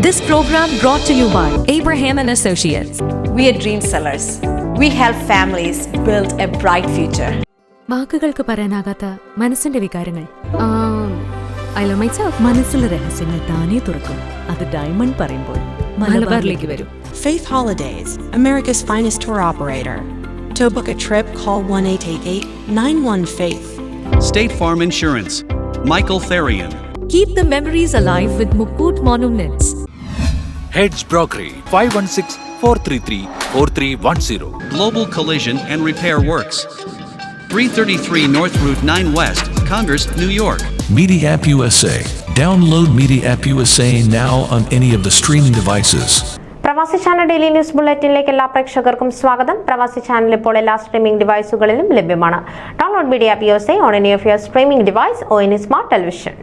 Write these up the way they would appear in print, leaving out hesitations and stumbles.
This program brought to you by Abraham and Associates. We are dream sellers. We help families build a bright future. വാക്കുകൾക്ക് പറയാനാകാത്ത മനസ്സിന്റെ വികാരങ്ങൾ. I love myself. മനസ്സിലെ രഹസ്യങ്ങൾ താനേ തുറക്കും. അത് ഡയമണ്ട് പറയുമ്പോൾ മലബാറിലേക്ക് വരും. Faith Holidays, America's finest tour operator. To book a trip, call 1-888-91-FAITH. State Farm Insurance. Michael Therian. Keep the memories alive with Mukut Monuments. Hedge Brokery 516-433-4310. Global Collision and Repair Works. 333 North Route 9 West, Congress, New York. Media App USA. Download Media App USA now on any of the streaming devices. പ്രവാസി channel daily news ബുള്ളറ്റിനിലേക്ക് എല്ലാ പ്രേക്ഷകർക്കും സ്വാഗതം. പ്രവാസി channel ഇപ്പോൾ എല്ലാ streaming ഡിവൈസുകളിലും ലഭ്യമാണ്. Download media app USA on any of your streaming device or any smart television.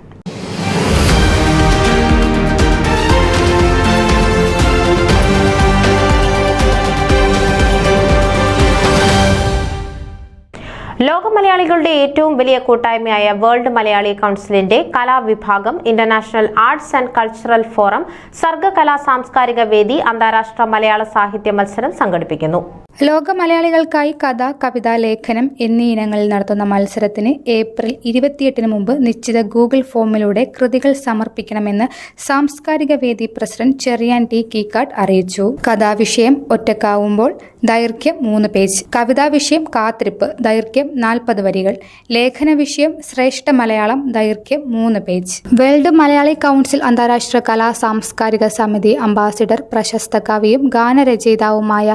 ലോക മലയാളികളുടെ ഏറ്റവും വലിയ കൂട്ടായ്മയായ വേൾഡ് മലയാളി കൗൺസിലിന്റെ കലാവിഭാഗം international arts and cultural forum സർഗകലാ സാംസ്കാരിക വേദി അന്താരാഷ്ട്ര മലയാള സാഹിത്യ മത്സരം സംഘടിപ്പിക്കുന്നു. ലോക മലയാളികൾക്കായി കഥ, കവിത, ലേഖനം എന്നീ ഇനങ്ങളിൽ നടത്തുന്ന മത്സരത്തിന് ഏപ്രിൽ 28 മുമ്പ് നിശ്ചിത ഗൂഗിൾ ഫോമിലൂടെ കൃതികൾ സമർപ്പിക്കണമെന്ന് സാംസ്കാരിക വേദി പ്രസിഡന്റ് ചെറിയാൻ ടി കീക്കാട്ട് അറിയിച്ചു. കഥാവിഷയം ഒറ്റക്കാവുമ്പോൾ, ദൈർഘ്യം 3 പേജ്. കവിതാ വിഷയം കാത്തിരിപ്പ്, ദൈർഘ്യം 40 വരികൾ. ലേഖന വിഷയം ശ്രേഷ്ഠ മലയാളം, ദൈർഘ്യം 3 പേജ്. വേൾഡ് മലയാളി കൗൺസിൽ അന്താരാഷ്ട്ര കലാ സാംസ്കാരിക സമിതി അംബാസിഡർ പ്രശസ്ത കവിയും ഗാനരചയിതാവുമായ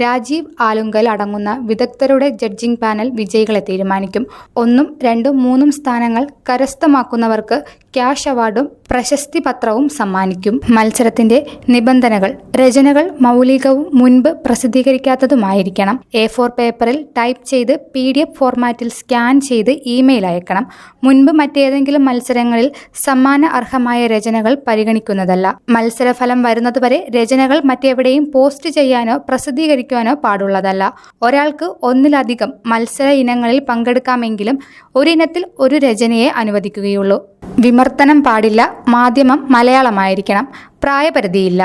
രാജീവ് ആലുങ്കൽ അടങ്ങുന്ന വിദഗ്ധരുടെ ജഡ്ജിംഗ് പാനൽ വിജയികളെ തീരുമാനിക്കും. 1, 2, 3 സ്ഥാനങ്ങൾ കരസ്ഥമാക്കുന്നവർക്ക് ക്യാഷ് അവാർഡും പ്രശസ്തി പത്രവും സമ്മാനിക്കും. മത്സരത്തിന്റെ നിബന്ധനകൾ: രചനകൾ മൗലികവും മുൻപ് പ്രസിദ്ധീകരിക്കാത്തതുമായിരിക്കണം. A4 പേപ്പറിൽ ടൈപ്പ് ചെയ്ത് PDF ഫോർമാറ്റിൽ സ്കാൻ ചെയ്ത് ഇമെയിൽ അയക്കണം. മുൻപ് മറ്റേതെങ്കിലും മത്സരങ്ങളിൽ സമ്മാന അർഹമായ രചനകൾ പരിഗണിക്കുന്നതല്ല. മത്സരഫലം വരുന്നതുവരെ രചനകൾ മറ്റെവിടെയും പോസ്റ്റ് ചെയ്യാനോ പ്രസിദ്ധീകരിക്കാനോ പാടുള്ളതല്ല. ഒരാൾക്ക് ഒന്നിലധികം മത്സര ഇനങ്ങളിൽ പങ്കെടുക്കാമെങ്കിലും ഒരിനത്തിൽ ഒരു രചനയെ അനുവദിക്കുകയുള്ളൂ. വിമർത്തനം പാടില്ല. മാധ്യമം മലയാളമായിരിക്കണം. പ്രായപരിധിയില്ല.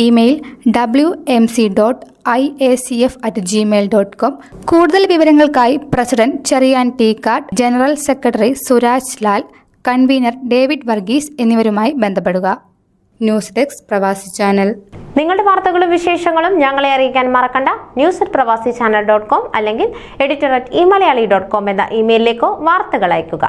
Email wmc.iacf@gmail.com. കൂടുതൽ വിവരങ്ങൾക്കായി president Cheriyan T Kattu, general secretary Suraj Lal, convener David Varghese എന്നിവരുമായി ബന്ധപ്പെടുക. News desk Pravasi channel. നിങ്ങളുടെ വാർത്തകളും വിശേഷങ്ങളും ഞങ്ങളെ അറിയിക്കാൻ മറക്കണ്ട. news@pravasichannel.com അല്ലെങ്കിൽ editor@eMalayali.com എന്ന ഇമെയിലിലേക്കോ വാർത്തകൾ അയക്കുക.